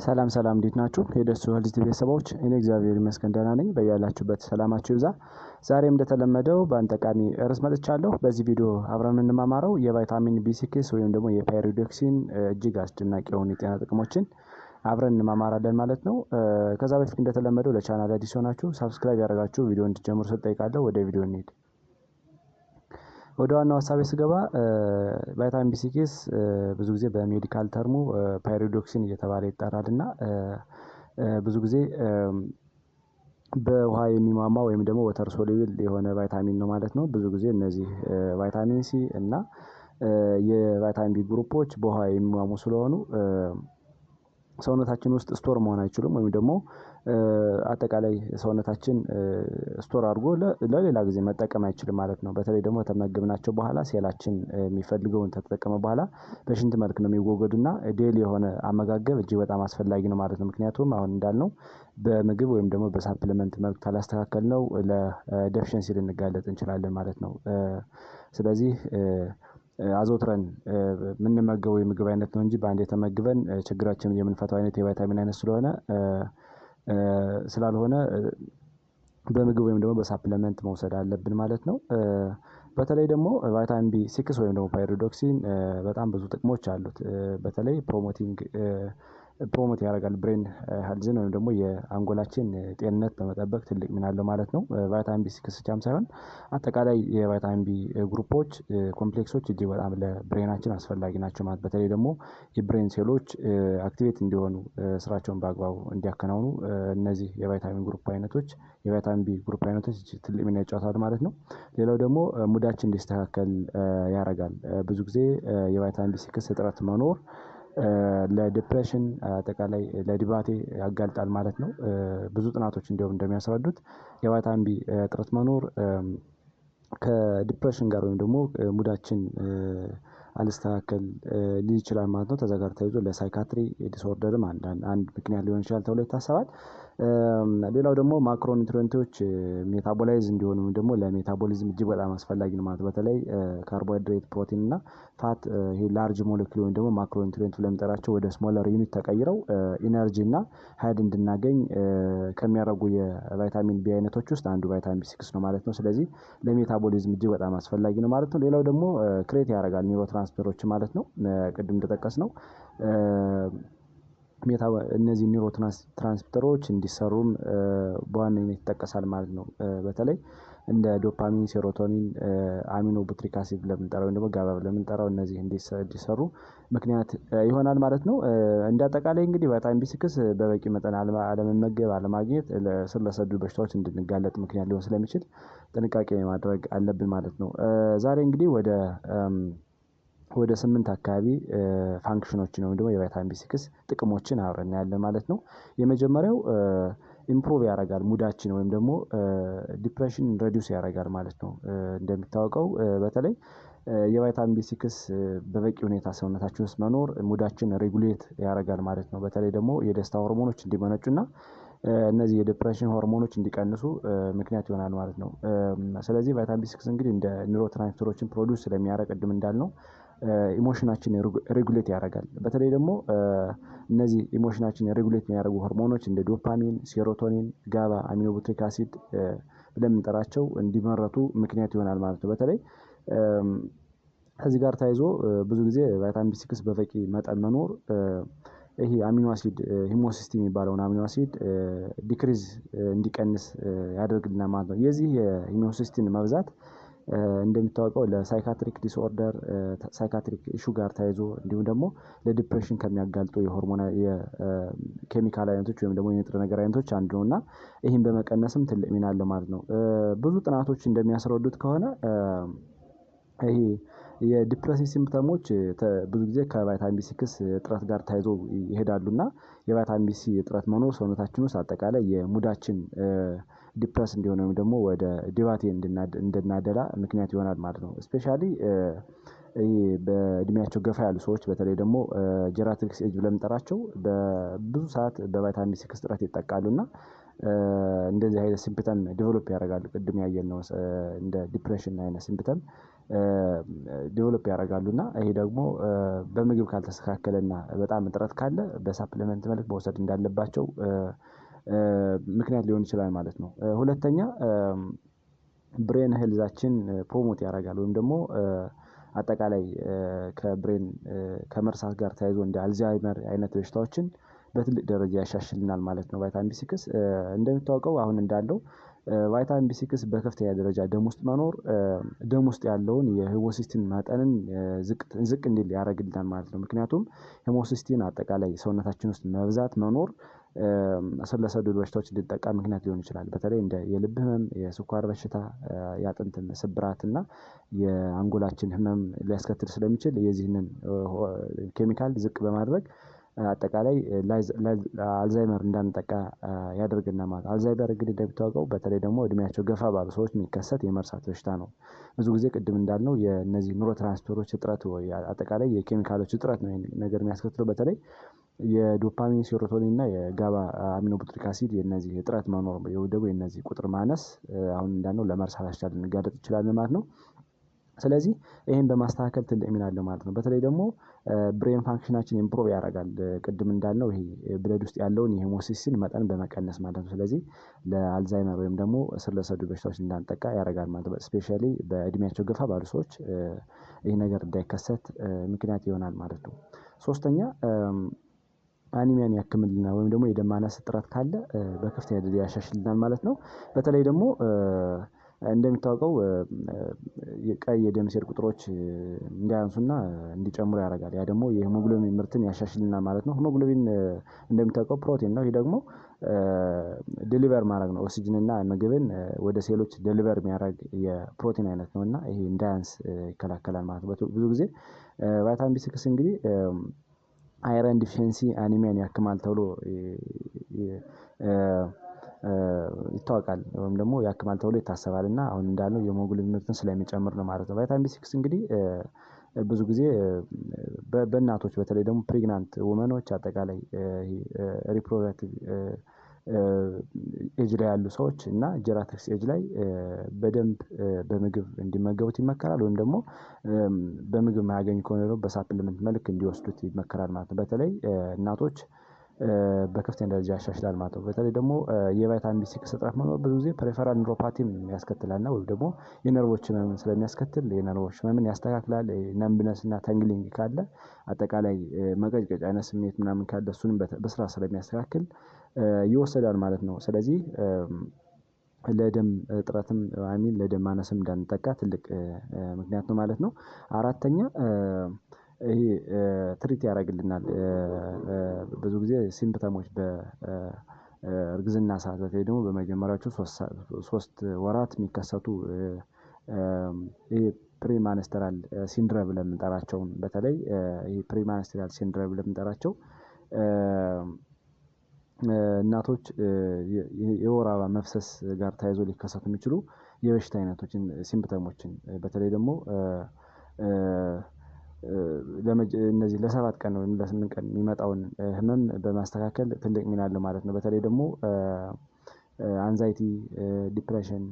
ሰላም እንዴት ናችሁ? የደሱ ሄልዝ ቤተሰቦች እኔ እግዚአብሔር ይመስገን ደህና ነኝ። በያላችሁበት ሰላማችሁ ይብዛ። ዛሬም እንደተለመደው በአንድ ጠቃሚ ርዕስ መጥቻለሁ። በዚህ ቪዲዮ አብረን የምንማማረው የቫይታሚን ቢ6 ወይም ደግሞ የፓይሪዶክሲን እጅግ አስደናቂ የሆኑ የጤና ጥቅሞችን አብረን እንማማራለን ማለት ነው። ከዛ በፊት እንደተለመደው ለቻናል አዲስ ሆናችሁ ሰብስክራይብ ያደርጋችሁ ቪዲዮ እንድትጀምሩ ስጠይቃለሁ። ወደ ቪዲዮ እንሂድ። ወደ ዋናው ሀሳቤ ስገባ ቫይታሚን ቢ6 ብዙ ጊዜ በሜዲካል ተርሙ ፓይሪዶክሲን እየተባለ ይጠራልና ብዙ ጊዜ በውሃ የሚሟሟ ወይም ደግሞ ወተር ሶሉብል የሆነ ቫይታሚን ነው ማለት ነው። ብዙ ጊዜ እነዚህ ቫይታሚን ሲ እና የቫይታሚን ቢ ግሩፖች በውሃ የሚሟሙ ስለሆኑ ሰውነታችን ውስጥ ስቶር መሆን አይችሉም ወይም ደግሞ አጠቃላይ ሰውነታችን ስቶር አድርጎ ለሌላ ጊዜ መጠቀም አይችልም ማለት ነው። በተለይ ደግሞ ተመገብናቸው በኋላ ሴላችን የሚፈልገውን ተጠቀመ በኋላ በሽንት መልክ ነው የሚወገዱና ዴሊ የሆነ አመጋገብ እጅግ በጣም አስፈላጊ ነው ማለት ነው። ምክንያቱም አሁን እንዳልነው በምግብ ወይም ደግሞ በሳፕሊመንት መልክ ካላስተካከልነው ለዴፊሽንሲ ልንጋለጥ እንችላለን ማለት ነው። ስለዚህ አዘውትረን የምንመገበው የምግብ አይነት ነው እንጂ በአንድ የተመግበን ችግራችንን የምንፈታው አይነት የቫይታሚን አይነት ስላልሆነ በምግብ ወይም ደግሞ በሳፕሊመንት መውሰድ አለብን ማለት ነው። በተለይ ደግሞ ቫይታሚን ቢ6 ወይም ደግሞ ፓይሪዶክሲን በጣም ብዙ ጥቅሞች አሉት። በተለይ ፕሮሞት ያደርጋል ብሬን ሄልዝን ወይም ደግሞ የአንጎላችን ጤንነት በመጠበቅ ትልቅ ሚና አለው ማለት ነው። ቫይታሚን ቢ6 ብቻም ሳይሆን አጠቃላይ የቫይታሚን ቢ ግሩፖች ኮምፕሌክሶች እጅግ በጣም ለብሬናችን አስፈላጊ ናቸው ማለት በተለይ ደግሞ የብሬን ሴሎች አክቲቬት እንዲሆኑ ስራቸውን በአግባቡ እንዲያከናውኑ እነዚህ የቫይታሚን ቢ ግሩፕ አይነቶች ትልቅ ሚና ይጫወታሉ ማለት ነው። ሌላው ደግሞ ሙዳችን እንዲስተካከል ያደርጋል። ብዙ ጊዜ የቫይታሚን ቢ6 እጥረት መኖር ለዲፕሬሽን አጠቃላይ ለዲባቴ ያጋልጣል ማለት ነው። ብዙ ጥናቶች እንዲሁም እንደሚያስረዱት የቫይታሚን ቢ እጥረት መኖር ከዲፕሬሽን ጋር ወይም ደግሞ ሙዳችን አልስተካከል ሊል ይችላል ማለት ነው። ተዘጋር ተይዞ ለሳይካትሪ ዲስኦርደርም አንድ ምክንያት ሊሆን ይችላል ተብሎ ይታሰባል። ሌላው ደግሞ ማክሮ ኒውትሪየንቶች ሜታቦላይዝ እንዲሆኑ ደግሞ ለሜታቦሊዝም እጅግ በጣም አስፈላጊ ነው ማለት በተለይ ካርቦሃይድሬት፣ ፕሮቲን እና ፋት ይሄ ላርጅ ሞለኪውል ወይም ደግሞ ማክሮ ኒውትሪየንት ብለን የምንጠራቸው ወደ ስሞለር ዩኒት ተቀይረው ኢነርጂ እና ኃይል እንድናገኝ ከሚያደርጉ የቫይታሚን ቢ አይነቶች ውስጥ አንዱ ቫይታሚን ቢ6 ነው ማለት ነው። ስለዚህ ለሜታቦሊዝም እጅግ በጣም አስፈላጊ ነው ማለት ነው። ሌላው ደግሞ ክሬት ያደርጋል ኒውሮ ትራንስፈሮች ማለት ነው። ቅድም እንደጠቀስነው እነዚህ ኒውሮ ትራንስሚተሮች እንዲሰሩም በዋነኝነት ይጠቀሳል ማለት ነው። በተለይ እንደ ዶፓሚን፣ ሴሮቶኒን፣ አሚኖ ቡትሪክ አሲድ ለምንጠራው ወይም ደግሞ ጋባ ለምንጠራው እነዚህ እንዲሰሩ ምክንያት ይሆናል ማለት ነው። እንደ አጠቃላይ እንግዲህ ቫይታሚን ቢ6 በበቂ መጠን አለመመገብ አለማግኘት ስር ለሰዱ በሽታዎች እንድንጋለጥ ምክንያት ሊሆን ስለሚችል ጥንቃቄ ማድረግ አለብን ማለት ነው። ዛሬ እንግዲህ ወደ 8 አካባቢ ፋንክሽኖችን ወይም ደግሞ የቫይታሚን ቢ6 ጥቅሞችን አብረን እናያለን ማለት ነው። የመጀመሪያው ኢምፕሩቭ ያደርጋል ሙዳችን ወይም ደግሞ ዲፕሬሽን ሬዲዩስ ያደርጋል ማለት ነው። እንደሚታወቀው በተለይ የቫይታሚን ቢ6 በበቂ ሁኔታ ሰውነታችን ውስጥ መኖር ሙዳችን ሬጉሌት ያደርጋል ማለት ነው። በተለይ ደግሞ የደስታ ሆርሞኖች እንዲመነጩና እነዚህ የዲፕሬሽን ሆርሞኖች እንዲቀንሱ ምክንያት ይሆናል ማለት ነው። ስለዚህ ቫይታሚን ቢ6 እንግዲህ እንደ ኒውሮ ትራንስሚተሮችን ፕሮዲዩስ ስለሚያደርግ ቅድም እንዳልነው ኢሞሽናችን ሬጉሌት ያደርጋል። በተለይ ደግሞ እነዚህ ኢሞሽናችን ሬጉሌት የሚያደርጉ ሆርሞኖች እንደ ዶፓሚን፣ ሴሮቶኒን፣ ጋባ፣ አሚኖ ቡትሪክ አሲድ ብለን የምንጠራቸው እንዲመረቱ ምክንያት ይሆናል ማለት ነው። በተለይ ከዚህ ጋር ተያይዞ ብዙ ጊዜ ቫይታሚን ቢ6 በበቂ መጠን መኖር ይሄ አሚኖ አሲድ ሂሞሲስቲን የሚባለውን አሚኖ አሲድ ዲክሪዝ እንዲቀንስ ያደርግልናል ማለት ነው። የዚህ የሂሞሲስቲን መብዛት እንደሚታወቀው ለሳይካትሪክ ዲስኦርደር ሳይካትሪክ ኢሹ ጋር ተያይዞ እንዲሁም ደግሞ ለዲፕሬሽን ከሚያጋልጡ የኬሚካል አይነቶች ወይም ደግሞ የንጥረ ነገር አይነቶች አንዱ ነውና ይህን በመቀነስም ትልቅ ሚና አለው ማለት ነው። ብዙ ጥናቶች እንደሚያስረዱት ከሆነ ይሄ የዲፕሬሲቭ ሲምፕተሞች ብዙ ጊዜ ከቫይታሚን ቢ6 እጥረት ጋር ተያይዞ ይሄዳሉና የቫይታሚን ቢ6 እጥረት መኖር ሰውነታችን ውስጥ አጠቃላይ የሙዳችን ዲፕረስ እንዲሆን ወይም ደግሞ ወደ ዲባቴ እንድናደላ ምክንያት ይሆናል ማለት ነው። ስፔሻሊ በእድሜያቸው ገፋ ያሉ ሰዎች በተለይ ደግሞ ጀራትሪክስ ኤጅ ብለን የምንጠራቸው በብዙ ሰዓት በቫይታሚን ቢ6 እጥረት ይጠቃሉና እንደዚህ አይነት ሲምፕተም ዲቨሎፕ ያደርጋሉ። ቅድም ያየነው እንደ ዲፕሬሽን አይነት ሲምፕተም ዲቨሎፕ ያደርጋሉ እና ይሄ ደግሞ በምግብ ካልተስተካከለና በጣም እጥረት ካለ በሳፕሊመንት መልክ መውሰድ እንዳለባቸው ምክንያት ሊሆን ይችላል ማለት ነው። ሁለተኛ ብሬን ሄልዛችን ፕሮሞት ያደርጋል ወይም ደግሞ አጠቃላይ ከብሬን ከመርሳት ጋር ተያይዞ እንደ አልዛይመር አይነት በሽታዎችን በትልቅ ደረጃ ያሻሽልናል ማለት ነው። ቫይታሚን ቢ6 እንደሚታወቀው አሁን እንዳለው ቫይታሚን ቢ6 በከፍተኛ ደረጃ ደም ውስጥ መኖር ደም ውስጥ ያለውን የሄሞሲስቲን መጠንን ዝቅ እንዲል ያደርግልናል ማለት ነው። ምክንያቱም ሄሞሲስቲን አጠቃላይ ሰውነታችን ውስጥ መብዛት መኖር ስር ለሰደዱ በሽታዎች እንድንጠቃ ምክንያት ሊሆን ይችላል። በተለይ እንደ የልብ ህመም፣ የስኳር በሽታ፣ የአጥንት ስብራት እና የአንጎላችን ህመም ሊያስከትል ስለሚችል የዚህንን ኬሚካል ዝቅ በማድረግ አጠቃላይ አልዛይመር እንዳንጠቃ ያደርገናል ማለት ነው። አልዛይመር እንግዲህ እንደሚታወቀው በተለይ ደግሞ እድሜያቸው ገፋ ባሉ ሰዎች የሚከሰት የመርሳት በሽታ ነው። ብዙ ጊዜ ቅድም እንዳልነው የእነዚህ ኒውሮ ትራንስሚተሮች እጥረት ወይ አጠቃላይ የኬሚካሎች እጥረት ነው ነገር የሚያስከትለው። በተለይ የዶፓሚን፣ ሴሮቶኒን እና የጋባ አሚኖቡትሪክ አሲድ የነዚህ እጥረት መኖር ደግሞ የነዚህ ቁጥር ማነስ አሁን እንዳልነው ለመርሳት በሽታ ልንጋለጥ እንችላለን ማለት ነው። ስለዚህ ይሄን በማስተካከል ትልቅ ሚና አለው ማለት ነው። በተለይ ደግሞ ብሬን ፋንክሽናችን ኢምፕሩቭ ያደርጋል። ቅድም እንዳልነው ይሄ ብለድ ውስጥ ያለውን የሄሞሲስቲን መጠን በመቀነስ ማለት ነው። ስለዚህ ለአልዛይመር ወይም ደግሞ ስር ለሰደዱ በሽታዎች እንዳንጠቃ ያደርጋል ማለት ነው። ስፔሻሊ በእድሜያቸው ገፋ ባሉ ሰዎች ይህ ነገር እንዳይከሰት ምክንያት ይሆናል ማለት ነው። ሶስተኛ አኒሚያን ያክምልናል ወይም ደግሞ የደም ማነስ እጥረት ካለ በከፍተኛ ደረጃ ያሻሽልናል ማለት ነው። በተለይ ደግሞ እንደሚታወቀው የቀይ የደም ሴል ቁጥሮች እንዲያንሱና እንዲጨምሩ ያደርጋል። ያ ደግሞ የሄሞግሎቢን ምርትን ያሻሽልናል ማለት ነው። ሄሞግሎቢን እንደሚታወቀው ፕሮቲን ነው። ይህ ደግሞ ዴሊቨር ማድረግ ነው። ኦክሲጅን እና ምግብን ወደ ሴሎች ዴሊቨር የሚያደርግ የፕሮቲን አይነት ነው እና ይሄ እንዳያንስ ይከላከላል ማለት ነው። ብዙ ጊዜ ቫይታሚን ቢ6 እንግዲህ አይረን ዲፊሸንሲ አኒሚያን ያክማል ተብሎ ይታወቃል ወይም ደግሞ ያክማል ተብሎ ይታሰባል እና አሁን እንዳልነው የሄሞግሎቢን ምርትን ስለሚጨምር ነው ማለት ነው። ቫይታሚን ቢ6 እንግዲህ ብዙ ጊዜ በእናቶች በተለይ ደግሞ ፕሬግናንት ውመኖች አጠቃላይ ሪፕሮዳክቲቭ ኤጅ ላይ ያሉ ሰዎች እና ጀራቲክስ ኤጅ ላይ በደንብ በምግብ እንዲመገቡት ይመከራል። ወይም ደግሞ በምግብ የማያገኙ ከሆነ ደግሞ በሳፕሊመንት መልክ እንዲወስዱት ይመከራል ማለት ነው። በተለይ እናቶች በከፍተኛ ደረጃ ያሻሽላል ማለት ነው። በተለይ ደግሞ የቫይታሚን ቢ6 እጥረት መኖር ብዙ ጊዜ ፐሪፈራል ኒውሮፓቲም ያስከትላል እና ወይም ደግሞ የነርቮች ህመምን ስለሚያስከትል የነርቮች ህመምን ያስተካክላል። ነምብነስ እና ተንግሊንግ ካለ አጠቃላይ መቀጭቀጭ አይነት ስሜት ምናምን ካለ እሱንም በስራ ስለሚያስተካክል ይወሰዳል ማለት ነው። ስለዚህ ለደም እጥረትም ለደም ማነስም እንዳንጠቃ ትልቅ ምክንያት ነው ማለት ነው። አራተኛ ይሄ ትሪት ያደርግልናል። ብዙ ጊዜ ሲምፕተሞች በእርግዝና ሰዓት በተለይ ደግሞ በመጀመሪያዎቹ 3 ወራት የሚከሰቱ ይሄ ፕሪማንስተራል ሲንድረም ብለን የምንጠራቸውን በተለይ ይሄ ፕሪማንስተራል ሲንድረም ብለን የምንጠራቸው እናቶች የወር አበባ መፍሰስ ጋር ተያይዞ ሊከሰቱ የሚችሉ የበሽታ አይነቶችን ሲምፕተሞችን በተለይ ደግሞ እነዚህ ለ7 ቀን ወይም ለ8 ቀን የሚመጣውን ህመም በማስተካከል ትልቅ ሚና አለው ማለት ነው። በተለይ ደግሞ አንዛይቲ፣ ዲፕሬሽን፣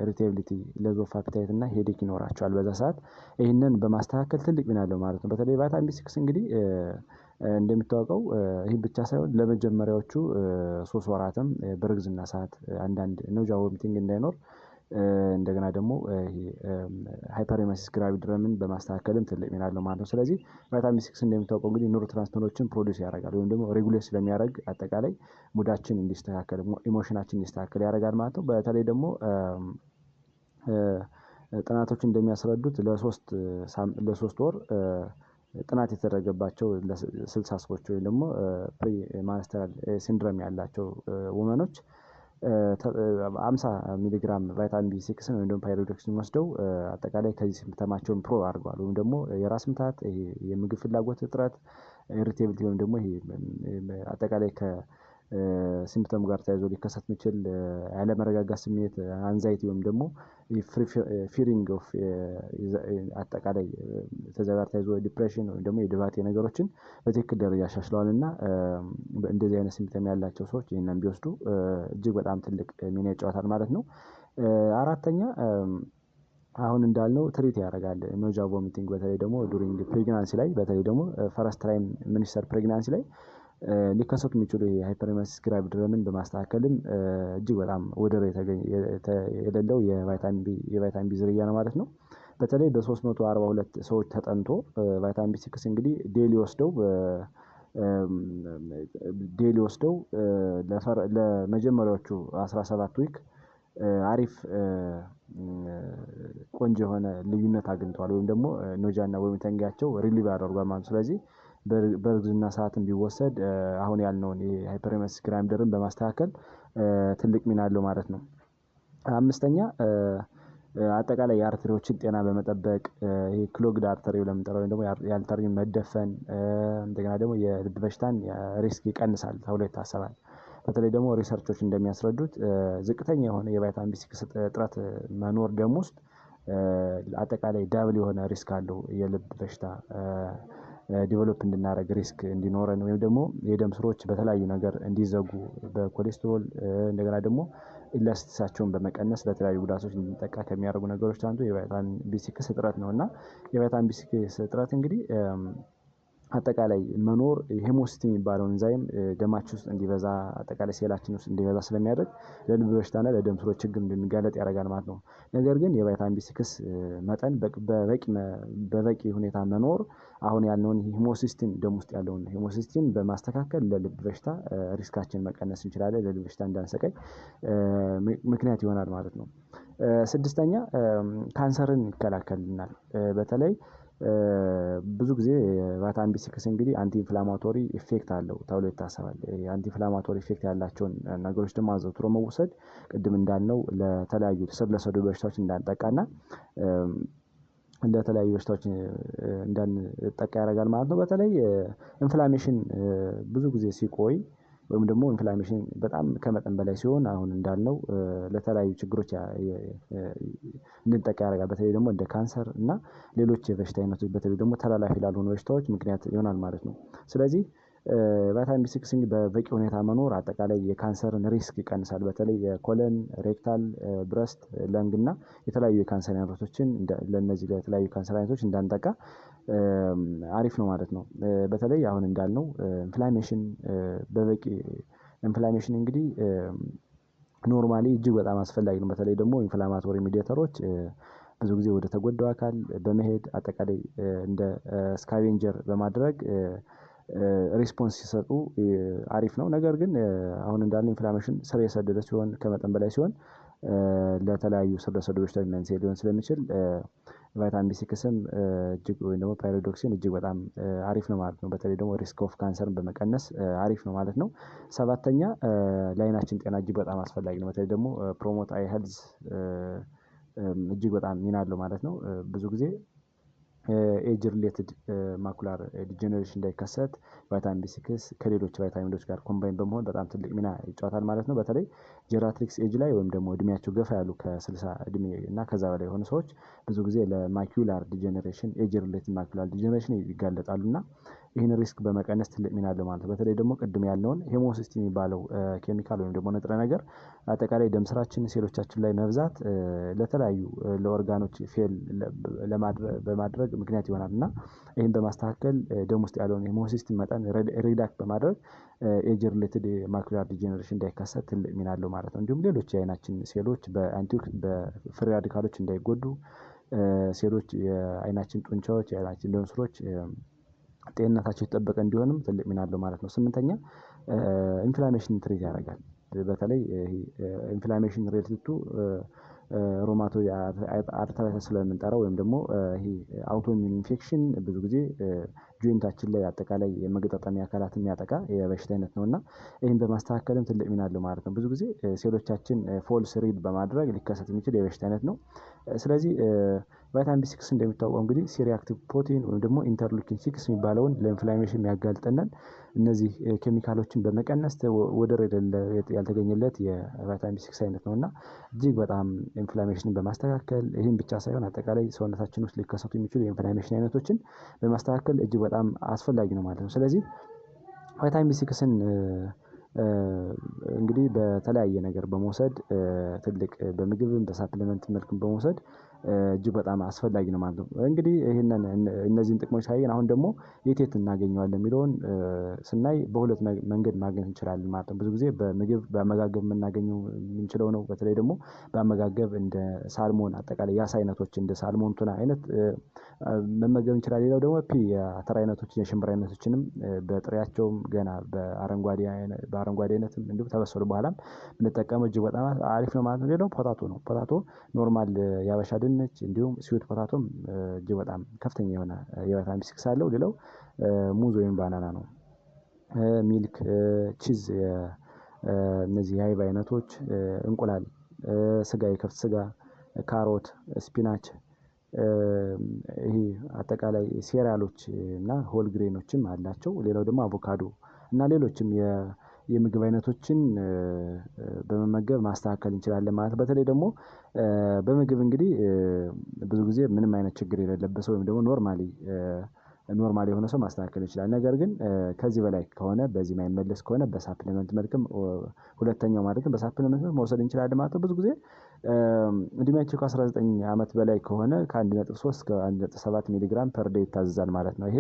ኢሪቴቢሊቲ፣ ሎዝ ኦፍ አፒታይት እና ሄዴክ ይኖራቸዋል በዛ ሰዓት ይህንን በማስተካከል ትልቅ ሚና አለው ማለት ነው። በተለይ ቫይታሚን ቢ6 እንግዲህ እንደሚታወቀው ይህ ብቻ ሳይሆን ለመጀመሪያዎቹ 3 ወራትም በእርግዝና ሰዓት አንዳንድ ኖዣ ቮሚቲንግ እንዳይኖር እንደገና ደግሞ ይሄ ሃይፐሬመሲስ ግራቪድረምን በማስተካከልም ትልቅ ሚና አለው ማለት ነው። ስለዚህ ቫይታሚን ቢ6 እንደሚታወቀው እንግዲህ ኒውሮ ትራንስሚተሮችን ፕሮዲውስ ያደርጋል ወይም ደግሞ ሬጉሌት ስለሚያደርግ አጠቃላይ ሙዳችን እንዲስተካከል ኢሞሽናችን እንዲስተካከል ያደርጋል ማለት ነው። በተለይ ደግሞ ጥናቶች እንደሚያስረዱት ለ3 ወር ጥናት የተደረገባቸው ለ60 ሰዎች ወይም ደግሞ ፕሪ ማንስተራል ሲንድረም ያላቸው ውመኖች 50 ሚሊግራም ቫይታሚን ቢ6 ወይም ደግሞ ፓይሮዶክሲን ወስደው አጠቃላይ ከዚህ ሲምፕተማቸውን ኢምፕሩቭ አድርገዋል። ወይም ደግሞ የራስ ምታት፣ ይሄ የምግብ ፍላጎት እጥረት፣ ኢሪቴቢሊቲ ወይም ደግሞ ይሄ አጠቃላይ ከሲምፕተሙ ጋር ተያይዞ ሊከሰት የሚችል ያለመረጋጋት ስሜት፣ አንዛይቲ ወይም ደግሞ ፊሪንግ ኦፍ አጠቃላይ ተዘጋር ተይዞ ዲፕሬሽን ወይም ደግሞ የድባቴ ነገሮችን በትክክል ደረጃ ያሻሽለዋል እና እንደዚህ አይነት ሲምፕተም ያላቸው ሰዎች ይህንን ቢወስዱ እጅግ በጣም ትልቅ ሚና ይጫወታል ማለት ነው። አራተኛ አሁን እንዳልነው ትሪት ያደርጋል ኖጃ ቮሚቲንግ በተለይ ደግሞ ዱሪንግ ፕሬግናንሲ ላይ በተለይ ደግሞ ፈረስት ታይም ሚኒስተር ፕሬግናንሲ ላይ ሊከሰቱ የሚችሉ የሃይፐርሜሲስ ግራቪድረምን በማስተካከልም እጅግ በጣም ወደር የሌለው የቫይታሚን ቢ ዝርያ ነው ማለት ነው። በተለይ በ342 ሰዎች ተጠንቶ ቫይታሚን ቢ6 እንግዲህ ዴሊ ወስደው ለመጀመሪያዎቹ 17 ዊክ አሪፍ ቆንጆ የሆነ ልዩነት አግኝተዋል ወይም ደግሞ ኖጃና ቮሚቲንጋቸው ሪሊቭ ያደርጓል ማለት ነው። ስለዚህ በእርግዝና ሰዓትም ቢወሰድ አሁን ያልነውን የሃይፐርሜሲስ ግራቪድረምን በማስተካከል ትልቅ ሚና አለው ማለት ነው። አምስተኛ አጠቃላይ የአርተሪዎችን ጤና በመጠበቅ ይሄ ክሎግድ አርተሪ ብለን የምንጠራው ወይም ደግሞ የአርተሪ መደፈን እንደገና ደግሞ የልብ በሽታን ሪስክ ይቀንሳል ተብሎ ይታሰባል። በተለይ ደግሞ ሪሰርቾች እንደሚያስረዱት ዝቅተኛ የሆነ የቫይታሚን ቢ6 እጥረት መኖር ደም ውስጥ አጠቃላይ ዳብል የሆነ ሪስክ አለው የልብ በሽታ ዲቨሎፕ እንድናደርግ ሪስክ እንዲኖረን ወይም ደግሞ የደም ስሮች በተለያዩ ነገር እንዲዘጉ በኮሌስትሮል እንደገና ደግሞ ኢላስቲሳቸውን በመቀነስ ለተለያዩ ጉዳቶች እንድንጠቃ ከሚያደርጉ ነገሮች አንዱ የቫይታሚን ቢ6 እጥረት ነው እና የቫይታሚን ቢ6 እጥረት እንግዲህ አጠቃላይ መኖር ሄሞሲስቲን የሚባለውን ኤንዛይም ደማችን ውስጥ እንዲበዛ አጠቃላይ ሴላችን ውስጥ እንዲበዛ ስለሚያደርግ ለልብ በሽታና ለደም ስሮች ችግር እንድንጋለጥ ያደርጋል ማለት ነው። ነገር ግን የቫይታሚን ቢ6 መጠን በበቂ ሁኔታ መኖር አሁን ያልነውን ሄሞሲስቲን ደም ውስጥ ያለውን ሄሞሲስቲን በማስተካከል ለልብ በሽታ ሪስካችን መቀነስ እንችላለን ለልብ በሽታ እንዳንሰቃይ ምክንያት ይሆናል ማለት ነው። ስድስተኛ ካንሰርን ይከላከልልናል። በተለይ ብዙ ጊዜ ቫይታሚን ቢ6 እንግዲህ አንቲ ኢንፍላማቶሪ ኢፌክት አለው ተብሎ ይታሰባል። አንቲ ኢንፍላማቶሪ ኢፌክት ያላቸውን ነገሮች ደግሞ አዘውትሮ መውሰድ ቅድም እንዳልነው ለተለያዩ ስር ለሰደዱ በሽታዎች እንዳንጠቃና ለተለያዩ በሽታዎች እንዳንጠቃ ያደርጋል ማለት ነው። በተለይ ኢንፍላሜሽን ብዙ ጊዜ ሲቆይ ወይም ደግሞ ኢንፍላሜሽን በጣም ከመጠን በላይ ሲሆን አሁን እንዳልነው ለተለያዩ ችግሮች እንድንጠቃ ያደርጋል። በተለይ ደግሞ እንደ ካንሰር እና ሌሎች የበሽታ አይነቶች በተለይ ደግሞ ተላላፊ ላልሆኑ በሽታዎች ምክንያት ይሆናል ማለት ነው። ስለዚህ ቫይታሚን ቢ6 በበቂ ሁኔታ መኖር አጠቃላይ የካንሰርን ሪስክ ይቀንሳል። በተለይ የኮለን ሬክታል ብረስት ለንግ እና የተለያዩ የካንሰር አይነቶችን ለነዚህ ለተለያዩ ካንሰር አይነቶች እንዳንጠቃ አሪፍ ነው ማለት ነው። በተለይ አሁን እንዳልነው ኢንፍላሜሽን በበቂ ኢንፍላሜሽን እንግዲህ ኖርማሊ እጅግ በጣም አስፈላጊ ነው። በተለይ ደግሞ ኢንፍላማቶሪ ሚዲየተሮች ብዙ ጊዜ ወደ ተጎዳው አካል በመሄድ አጠቃላይ እንደ ስካቬንጀር በማድረግ ሪስፖንስ ሲሰጡ አሪፍ ነው። ነገር ግን አሁን እንዳልነው ኢንፍላሜሽን ስር የሰደደ ሲሆን ከመጠን በላይ ሲሆን ለተለያዩ ስር ለሰደዱ በሽታዎች መንስኤ ሊሆን ስለሚችል ቫይታሚን ቢ6ም እጅግ ወይም ደግሞ ፓይሮዶክሲን እጅግ በጣም አሪፍ ነው ማለት ነው። በተለይ ደግሞ ሪስክ ኦፍ ካንሰርን በመቀነስ አሪፍ ነው ማለት ነው። ሰባተኛ ለአይናችን ጤና እጅግ በጣም አስፈላጊ ነው። በተለይ ደግሞ ፕሮሞት አይ ሄልዝ እጅግ በጣም ሚና አለው ማለት ነው። ብዙ ጊዜ ኤጅ ሪሌትድ ማኩላር ዲጀነሬሽን እንዳይከሰት ቫይታሚን ቢ6 ከሌሎች ቫይታሚኖች ጋር ኮምባይን በመሆን በጣም ትልቅ ሚና ይጫወታል ማለት ነው። በተለይ ጄራትሪክስ ኤጅ ላይ ወይም ደግሞ እድሜያቸው ገፋ ያሉ ከ60 እድሜ እና ከዛ በላይ የሆኑ ሰዎች ብዙ ጊዜ ለማኩላር ዲጀነሬሽን ኤጅ ሪሌትድ ማኩላር ዲጀነሬሽን ይጋለጣሉ እና ይህን ሪስክ በመቀነስ ትልቅ ሚና አለው ማለት ነው። በተለይ ደግሞ ቅድም ያልነውን ሄሞሲስቲን የሚባለው ኬሚካል ወይም ደግሞ ንጥረ ነገር አጠቃላይ ደም ስራችን ሴሎቻችን ላይ መብዛት ለተለያዩ ለኦርጋኖች ፌል በማድረግ ምክንያት ይሆናል እና ይህን በማስተካከል ደም ውስጥ ያለውን ሄሞሲስቲን መጠን ሪዳክት በማድረግ ኤጅ ሪሌትድ ማኩላር ዲጀነሬሽን እንዳይከሰት ትልቅ ሚና አለው ማለት ነው። እንዲሁም ሌሎች የአይናችን ሴሎች በፍሪ ራዲካሎች እንዳይጎዱ ሴሎች የአይናችን ጡንቻዎች የአይናችን ደም ስሮች ጤንነታቸው የተጠበቀ እንዲሆንም ትልቅ ሚና አለው ማለት ነው። ስምንተኛ ኢንፍላሜሽን ትሪት ያደርጋል። በተለይ ኢንፍላሜሽን ሪሌትድ ቱ ሮማቶይድ አርተራይተስ ስለምንጠራው ወይም ደግሞ ይሄ አውቶኢሚዩን ኢንፌክሽን ብዙ ጊዜ ጆይንታችን ላይ አጠቃላይ የመገጣጠሚያ አካላትን የሚያጠቃ የበሽታ አይነት ነው እና ይህን በማስተካከልም ትልቅ ሚና አለው ማለት ነው። ብዙ ጊዜ ሴሎቻችን ፎልስ ሪድ በማድረግ ሊከሰት የሚችል የበሽታ አይነት ነው። ስለዚህ ቫይታሚን ቢ6 እንደሚታወቀው እንግዲህ ሲሪአክቲቭ ፕሮቲን ወይም ደግሞ ኢንተርሉኪን 6 የሚባለውን ለኢንፍላሜሽን የሚያጋልጠናል እነዚህ ኬሚካሎችን በመቀነስ ወደር ያልተገኘለት የቫይታሚን ቢ6 አይነት ነው እና እጅግ በጣም ኢንፍላሜሽንን በማስተካከል ይህን ብቻ ሳይሆን አጠቃላይ ሰውነታችን ውስጥ ሊከሰቱ የሚችሉ የኢንፍላሜሽን አይነቶችን በማስተካከል እጅግ በጣም አስፈላጊ ነው ማለት ነው። ስለዚህ ቫይታሚን ቢ6ን እንግዲህ በተለያየ ነገር በመውሰድ ትልቅ በምግብም በሳፕሊመንት መልክም በመውሰድ እጅግ በጣም አስፈላጊ ነው ማለት ነው። እንግዲህ እነዚህን ጥቅሞች ካየን አሁን ደግሞ የት እናገኘዋለን የሚለውን ስናይ በሁለት መንገድ ማግኘት እንችላለን ማለት ነው። ብዙ ጊዜ በምግብ በአመጋገብ የምናገኘው የምንችለው ነው። በተለይ ደግሞ በአመጋገብ እንደ ሳልሞን አጠቃላይ የአሳ አይነቶች እንደ ሳልሞን ቱና አይነት መመገብ እንችላለን። ሌላው ደግሞ የአተር አይነቶችን የሽምብራ አይነቶችንም በጥሬያቸውም ገና በአረንጓዴነትም እንዲሁም ተበሰሉ በኋላም ብንጠቀመው እጅግ በጣም አሪፍ ነው ማለት ነው። ሌላው ፖታቶ ነው። ፖታቶ ኖርማል የአበሻ ድንች እንዲሁም ስዊት ፖታቶም እጅግ በጣም ከፍተኛ የሆነ የቫይታሚን ቢ6 አለው። ሌላው ሙዝ ወይም ባናና ነው። ሚልክ፣ ቺዝ፣ እነዚህ የአይብ አይነቶች፣ እንቁላል፣ ስጋ፣ የከብት ስጋ፣ ካሮት፣ ስፒናች ይሄ አጠቃላይ ሴሪያሎች እና ሆል ግሬኖችም አላቸው። ሌላው ደግሞ አቮካዶ እና ሌሎችም የምግብ አይነቶችን በመመገብ ማስተካከል እንችላለን ማለት ነው። በተለይ ደግሞ በምግብ እንግዲህ ብዙ ጊዜ ምንም አይነት ችግር የሌለበት ሰው ወይም ደግሞ ኖርማል የሆነ ሰው ማስተካከል ይችላል። ነገር ግን ከዚህ በላይ ከሆነ በዚህ የማይመለስ ከሆነ በሳፕሊመንት መልክም ሁለተኛው ማለትም በሳፕሊመንት መልክ መውሰድ እንችላለን ማለት ነው። ብዙ ጊዜ እድሜያቸው ከ19 ዓመት በላይ ከሆነ ከ1.3 እስከ 1.7 ሚሊግራም ፐር ዴይ ይታዘዛል ማለት ነው። ይሄ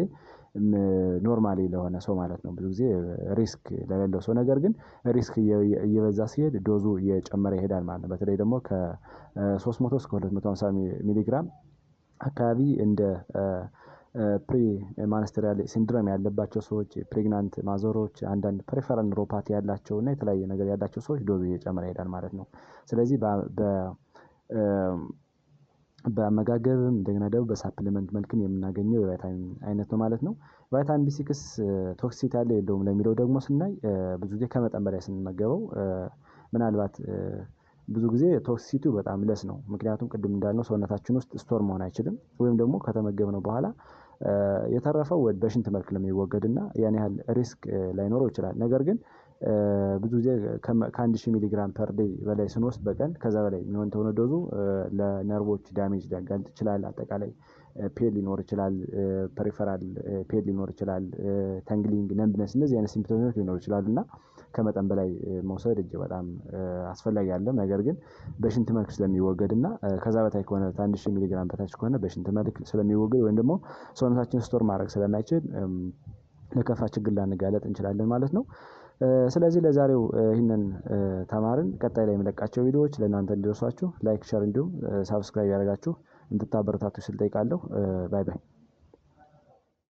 ኖርማሊ ለሆነ ሰው ማለት ነው። ብዙ ጊዜ ሪስክ ለሌለው ሰው ነገር ግን ሪስክ እየበዛ ሲሄድ ዶዙ እየጨመረ ይሄዳል ማለት ነው። በተለይ ደግሞ ከ300 እስከ 250 ሚሊግራም አካባቢ እንደ ፕሪ ማንስትሪያል ሲንድሮም ያለባቸው ሰዎች፣ ፕሬግናንት ማዘሮች፣ አንዳንድ ፕሪፈራል ኒውሮፓቲ ያላቸው እና የተለያየ ነገር ያላቸው ሰዎች ዶዙ እየጨመረ ይሄዳል ማለት ነው። ስለዚህ በአመጋገብም እንደገና ደግሞ በሳፕሊመንት መልክም የምናገኘው የቫይታሚን አይነት ነው ማለት ነው። ቫይታሚን ቢ6 ቶክሲሲቲ አለ የለውም ለሚለው ደግሞ ስናይ ብዙ ጊዜ ከመጠን በላይ ስንመገበው ምናልባት ብዙ ጊዜ ቶክሲሲቲው በጣም ለስ ነው። ምክንያቱም ቅድም እንዳልነው ሰውነታችን ውስጥ ስቶር መሆን አይችልም ወይም ደግሞ ከተመገብነው በኋላ የተረፈው በሽንት መልክ ለሚወገድና ያን ያህል ሪስክ ላይኖረው ይችላል። ነገር ግን ብዙ ጊዜ ከ1000 ሚሊግራም ፐር ዴይ በላይ ስንወስድ በቀን ከዛ በላይ የሚሆን ተሆነ ዶዙ ለነርቮች ዳሜጅ ሊያጋልጥ ይችላል። አጠቃላይ ፔን ሊኖር ይችላል፣ ፐሪፈራል ፔን ሊኖር ይችላል፣ ተንግሊንግ፣ ነምብነስ እነዚህ አይነት ሲምፕቶሞች ሊኖሩ ይችላሉ እና ከመጠን በላይ መውሰድ እጅግ በጣም አስፈላጊ አይደለም። ነገር ግን በሽንት መልክ ስለሚወገድ እና ከዛ በታይ ከሆነ ከ1000 ሚሊግራም በታች ከሆነ በሽንት መልክ ስለሚወገድ ወይም ደግሞ ሰውነታችን ስቶር ማድረግ ስለማይችል ለከፋ ችግር ላንጋለጥ እንችላለን ማለት ነው። ስለዚህ ለዛሬው ይህንን ተማርን። ቀጣይ ላይ የምለቃቸው ቪዲዮዎች ለእናንተ እንዲደርሷችሁ ላይክ፣ ሸር እንዲሁም ሳብስክራይብ ያደርጋችሁ እንድታበረታቱ ስል ጠይቃለሁ። ባይ ባይ።